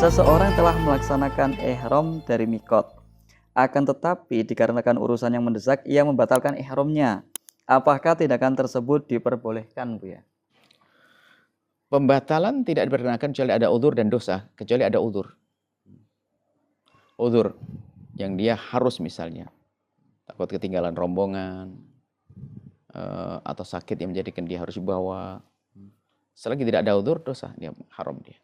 Seseorang telah melaksanakan ihram dari mikot, akan tetapi dikarenakan urusan yang mendesak ia membatalkan ihramnya. Apakah tindakan tersebut diperbolehkan, Bu ya? Pembatalan tidak diperkenakan kecuali ada udzur dan dosa, kecuali ada udzur. Udzur yang dia harus misalnya takut ketinggalan rombongan atau sakit yang menjadikan dia harus dibawa. Selagi tidak ada udzur, dosa, dia haram dia.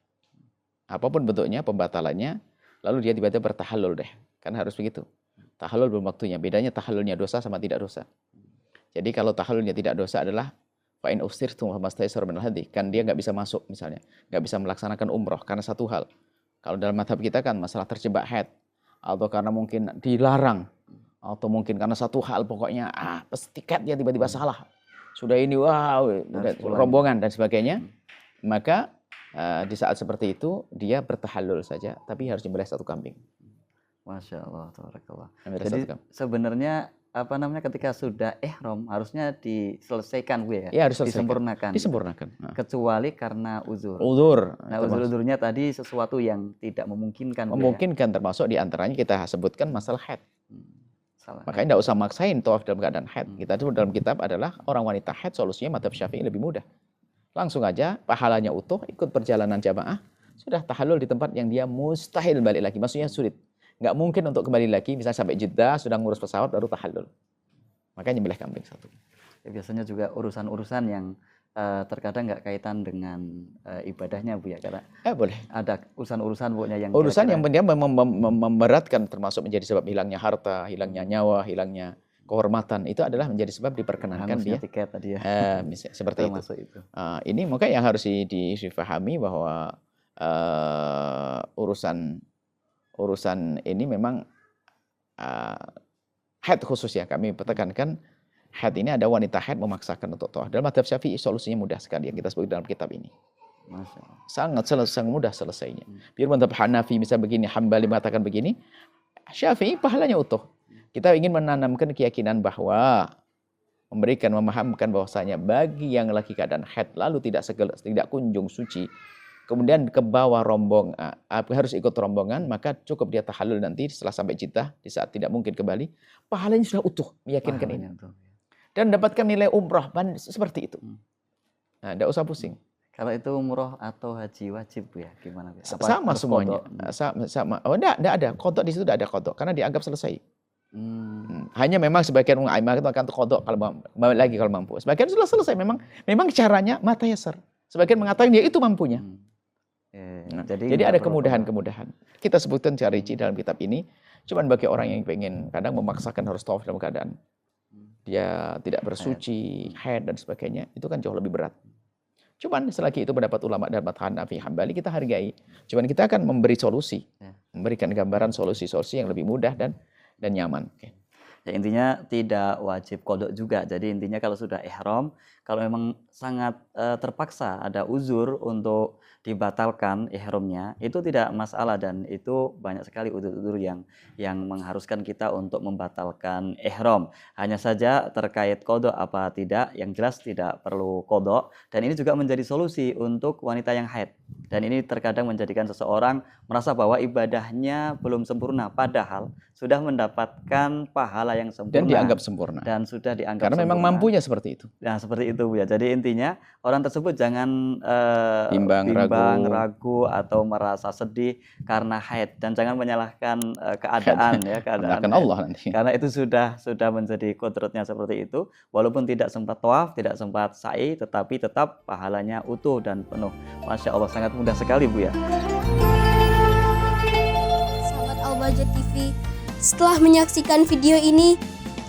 Apapun bentuknya, pembatalannya, lalu dia tiba-tiba bertahallul deh. Kan harus begitu. Tahallul belum waktunya. Bedanya tahallulnya dosa sama tidak dosa. Jadi kalau tahallulnya tidak dosa adalah fa'in ustirtum famastaysara minal hadi. Kan dia nggak bisa masuk misalnya. Nggak bisa melaksanakan umroh karena satu hal. Kalau dalam mazhab kita kan masalah terjebak haid. Atau karena mungkin dilarang. Atau mungkin karena satu hal pokoknya tiket dia tiba-tiba salah. Sudah ini wow, rombongan dan sebagainya. Maka di saat seperti itu dia bertahallul saja, tapi harus menyembelih satu kambing. Masya Allah, tabarakallah. Jadi sebenarnya ketika sudah ihram harusnya diselesaikan, Bu ya? Ya, harus disempurnakan. Disempurnakan. Kecuali karena uzur. Nah, uzur-uzurnya tadi sesuatu yang tidak memungkinkan. Memungkinkan termasuk diantaranya kita sebutkan masalah haid. Makanya tidak usah maksain tawaf dalam keadaan haid. Kita itu dalam kitab adalah orang wanita haid, solusinya mazhab Syafi'i lebih mudah. Langsung aja pahalanya utuh, ikut perjalanan jamaah, sudah tahallul di tempat yang dia mustahil balik lagi. Maksudnya sulit. Nggak mungkin untuk kembali lagi, misalnya sampai Jeddah, sudah ngurus pesawat, baru tahallul. Makanya nyembelih kambing satu. Ya, biasanya juga urusan-urusan yang terkadang nggak kaitan dengan ibadahnya, Bu ya. Karena boleh. ada urusan-urusan yang dia memberatkan, termasuk menjadi sebab hilangnya harta, hilangnya nyawa, hilangnya kehormatan, itu adalah menjadi sebab diperkenankan dia tiket tadi ya. Seperti itu. Ini mungkin yang harus difahami bahwa urusan ini memang haid khusus ya. Kami tekankan haid ini ada wanita haid memaksakan untuk tawaf. Dalam mazhab Syafi'i solusinya mudah sekali yang kita sebut dalam kitab ini. Sangat mudah selesainya. Biar mazhab Hanafi bisa begini, Hambali mengatakan begini, Syafi'i pahalanya utuh. Kita ingin menanamkan keyakinan bahwa memahamkan bahwasanya bagi yang lagi keadaan haid lalu tidak kunjung suci, kemudian ke bawah harus ikut rombongan, maka cukup dia tahallul nanti setelah sampai Jeddah di saat tidak mungkin kembali, pahalanya sudah utuh, meyakinkan ini. Dan dapatkan nilai umroh seperti itu. Nah, tidak usah pusing. Kalau itu umroh atau haji wajib, Bu ya, gimana? Sama semuanya. Sama. Tidak ada kodok di situ, tidak ada kodok karena dianggap selesai. Hanya memang sebagian ulama itu akan kodok kalau mampu. Sebagian sudah selesai. Memang caranya mata yasar. Sebagian mengatakan dia itu mampunya. Jadi ada kemudahan-kemudahan. Kita sebutkan secara rinci dalam kitab ini. Cuman bagi orang yang ingin kadang memaksakan harus tawaf dalam keadaan dia tidak bersuci, haid dan sebagainya, itu kan jauh lebih berat. Cuman selagi itu pendapat ulama dan mazhab Hanafi Hambali kita hargai. Cuman kita akan memberi solusi, memberikan gambaran solusi-solusi yang lebih mudah dan nyaman. Ya, intinya tidak wajib kodok juga. Jadi intinya kalau sudah ihram, kalau memang sangat terpaksa ada uzur untuk dibatalkan ihramnya, itu tidak masalah dan itu banyak sekali uzur-uzur yang mengharuskan kita untuk membatalkan ihram. Hanya saja terkait kodok apa tidak, yang jelas tidak perlu kodok. Dan ini juga menjadi solusi untuk wanita yang haid. Dan ini terkadang menjadikan seseorang merasa bahwa ibadahnya belum sempurna, padahal sudah mendapatkan pahala yang sempurna. Dan dianggap sempurna. Dan sudah dianggap karena sempurna. Memang mampunya seperti itu. Nah, seperti itu, Bu ya. Jadi intinya orang tersebut jangan bimbang, ragu atau merasa sedih karena haid dan jangan menyalahkan keadaan ya, keadaan Allah nanti. Karena itu sudah menjadi kodratnya seperti itu. Walaupun tidak sempat tawaf, tidak sempat sa'i, tetapi tetap pahalanya utuh dan penuh. Masya Allah, sangat mudah sekali, Bu ya. Sahabat Al-Bahjah TV, setelah menyaksikan video ini,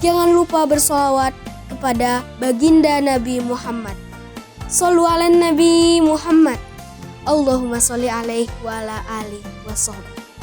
jangan lupa bersolawat kepada baginda Nabi Muhammad. Shollu ala Nabi Muhammad. Allahumma sholli alaihi wa ala alihi wa sahbihi.